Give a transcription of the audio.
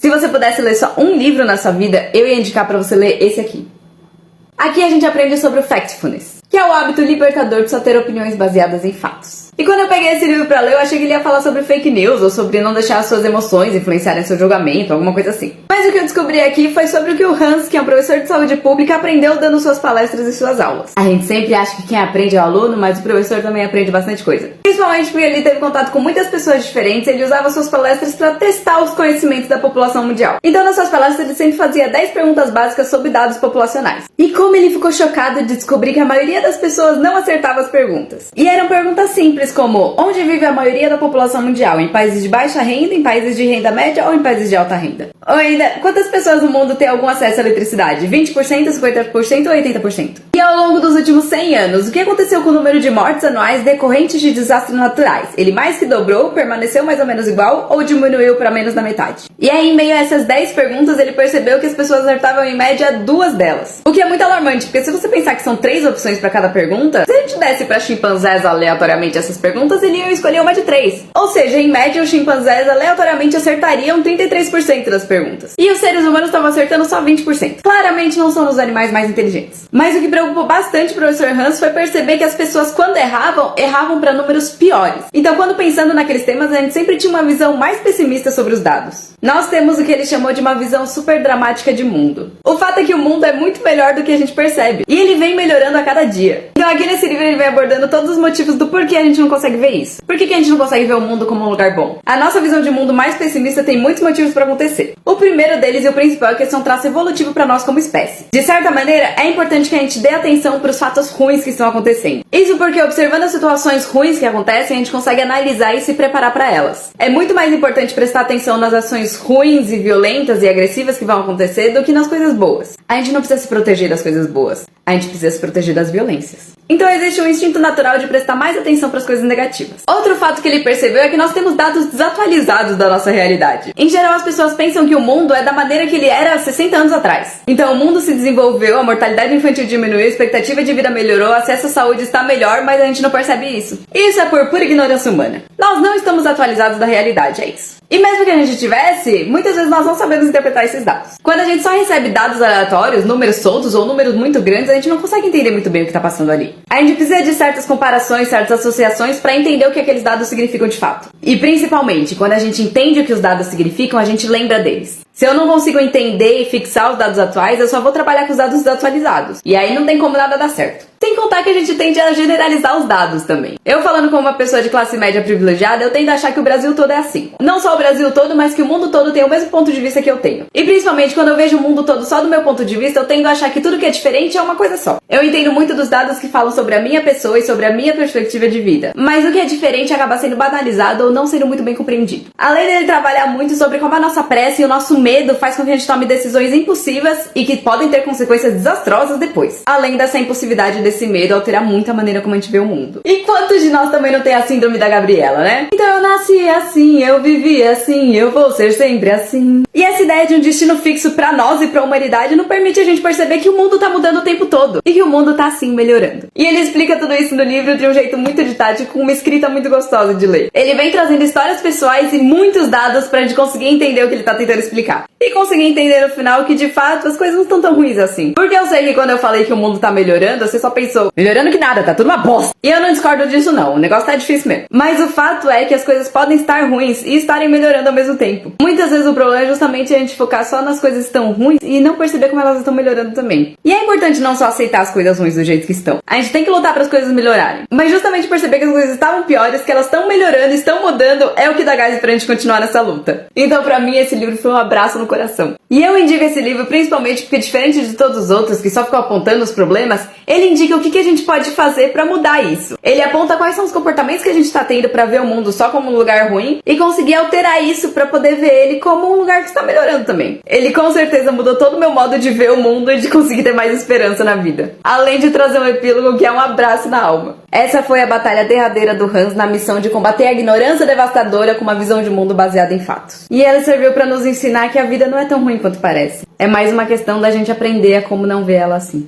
Se você pudesse ler só um livro na sua vida, eu ia indicar pra você ler esse aqui. Aqui a gente aprende sobre o Factfulness, que é o hábito libertador de só ter opiniões baseadas em fatos. E quando eu peguei esse livro pra ler, eu achei que ele ia falar sobre fake news, ou sobre não deixar as suas emoções influenciarem seu julgamento, alguma coisa assim. Mas o que eu descobri aqui foi sobre o que o Hans, que é um professor de saúde pública, aprendeu dando suas palestras e suas aulas. A gente sempre acha que quem aprende é o aluno, mas o professor também aprende bastante coisa. Principalmente porque ele teve contato com muitas pessoas diferentes, ele usava suas palestras pra testar os conhecimentos da população mundial. Então nas suas palestras ele sempre fazia 10 perguntas básicas sobre dados populacionais. E como ele ficou chocado de descobrir que a maioria das pessoas não acertava as perguntas. E eram perguntas simples como: onde vive a maioria da população mundial? Em países de baixa renda, em países de renda média ou em países de alta renda? Ou ainda, quantas pessoas no mundo têm algum acesso à eletricidade? 20%, 50% ou 80%? E ao longo dos últimos 100 anos, o que aconteceu com o número de mortes anuais decorrentes de desastres naturais? Ele mais que dobrou, permaneceu mais ou menos igual ou diminuiu para menos da metade? E aí, em meio a essas 10 perguntas, ele percebeu que as pessoas acertavam em média 2 delas. O que é muito alarmante, porque se você pensar que são 3 opções para cada pergunta, se a gente desse para chimpanzés aleatoriamente essas perguntas, eles iam escolher uma de 3. Ou seja, em média, os chimpanzés aleatoriamente acertariam 33% das perguntas. E os seres humanos estavam acertando só 20%. Claramente não são os animais mais inteligentes. Mas o que preocupou bastante o professor Hans foi perceber que as pessoas, quando erravam para números piores. Então, quando pensando naqueles temas, a gente sempre tinha uma visão mais pessimista sobre os dados. Nós temos o que ele chamou de uma visão super dramática de mundo. O fato é que o mundo é muito melhor do que a gente percebe. E ele vem melhorando a cada dia. Então aqui nesse livro ele vem abordando todos os motivos do porquê a gente não consegue ver isso. Por que a gente não consegue ver o mundo como um lugar bom? A nossa visão de mundo mais pessimista tem muitos motivos para acontecer. O primeiro deles e o principal é que esse é um traço evolutivo para nós como espécie. De certa maneira, é importante que a gente dê atenção para os fatos ruins que estão acontecendo. Isso porque observando as situações ruins que acontecem, a gente consegue analisar e se preparar para elas. É muito mais importante prestar atenção nas ações ruins e violentas e agressivas que vão acontecer do que nas coisas boas. A gente não precisa se proteger das coisas boas, a gente precisa se proteger das violências. Então existe um instinto natural de prestar mais atenção para as coisas negativas. Outro fato que ele percebeu é que nós temos dados desatualizados da nossa realidade. Em geral, as pessoas pensam que o mundo é da maneira que ele era 60 anos atrás. Então o mundo se desenvolveu, a mortalidade infantil diminuiu, a expectativa de vida melhorou, o acesso à saúde está melhor, mas a gente não percebe isso. E isso é por pura ignorância humana. Nós não estamos atualizados da realidade, é isso. E mesmo que a gente tivesse, muitas vezes nós não sabemos interpretar esses dados. Quando a gente só recebe dados aleatórios, números soltos ou números muito grandes, a gente não consegue entender muito bem o que está passando ali. A gente precisa de certas comparações, certas associações para entender o que aqueles dados significam de fato. E principalmente, quando a gente entende o que os dados significam, a gente lembra deles. Se eu não consigo entender e fixar os dados atuais, eu só vou trabalhar com os dados desatualizados. E aí não tem como nada dar certo. Sem contar que a gente tende a generalizar os dados também. Eu falando como uma pessoa de classe média privilegiada, eu tendo a achar que o Brasil todo é assim. Não só o Brasil todo, mas que o mundo todo tem o mesmo ponto de vista que eu tenho. E principalmente quando eu vejo o mundo todo só do meu ponto de vista, eu tendo a achar que tudo que é diferente é uma coisa só. Eu entendo muito dos dados que falam sobre a minha pessoa e sobre a minha perspectiva de vida. Mas o que é diferente acaba sendo banalizado ou não sendo muito bem compreendido. Além dele trabalhar muito sobre como a nossa pressa e o nosso medo faz com que a gente tome decisões impossíveis e que podem ter consequências desastrosas depois. Além dessa impulsividade desse medo alterar muito a maneira como a gente vê o mundo. E quantos de nós também não tem a síndrome da Gabriela, né? Então eu nasci assim, eu vivi assim, eu vou ser sempre assim. E essa ideia de um destino fixo pra nós e pra humanidade não permite a gente perceber que o mundo tá mudando o tempo todo. E que o mundo tá assim melhorando. E ele explica tudo isso no livro de um jeito muito didático, com uma escrita muito gostosa de ler. Ele vem trazendo histórias pessoais e muitos dados pra gente conseguir entender o que ele tá tentando explicar. E conseguir entender no final que de fato as coisas não estão tão ruins assim. Porque eu sei que quando eu falei que o mundo tá melhorando, você só pensou, melhorando que nada, tá tudo uma bosta. E eu não discordo disso não, o negócio tá difícil mesmo. Mas o fato é que as coisas podem estar ruins e estarem melhorando ao mesmo tempo. Muitas vezes o problema é justamente a gente focar só nas coisas que estão ruins e não perceber como elas estão melhorando também. E é importante não só aceitar as coisas ruins do jeito que estão. A gente tem que lutar para as coisas melhorarem. Mas justamente perceber que as coisas estavam piores, que elas estão melhorando, estão mudando, é o que dá gás pra gente continuar nessa luta. Então pra mim esse livro foi um abraço no coração. E eu indico esse livro principalmente porque, diferente de todos os outros que só ficam apontando os problemas, ele indica o que a gente pode fazer pra mudar isso. Ele aponta quais são os comportamentos que a gente tá tendo pra ver o mundo só como um lugar ruim e conseguir alterar isso pra poder ver ele como um lugar que está melhorando também. Ele com certeza mudou todo o meu modo de ver o mundo e de conseguir ter mais esperança na vida. Além de trazer um epílogo que é um abraço na alma. Essa foi a batalha derradeira do Hans na missão de combater a ignorância devastadora com uma visão de mundo baseada em fatos. E ela serviu pra nos ensinar que a vida não é tão ruim quanto parece. É mais uma questão da gente aprender a como não ver ela assim.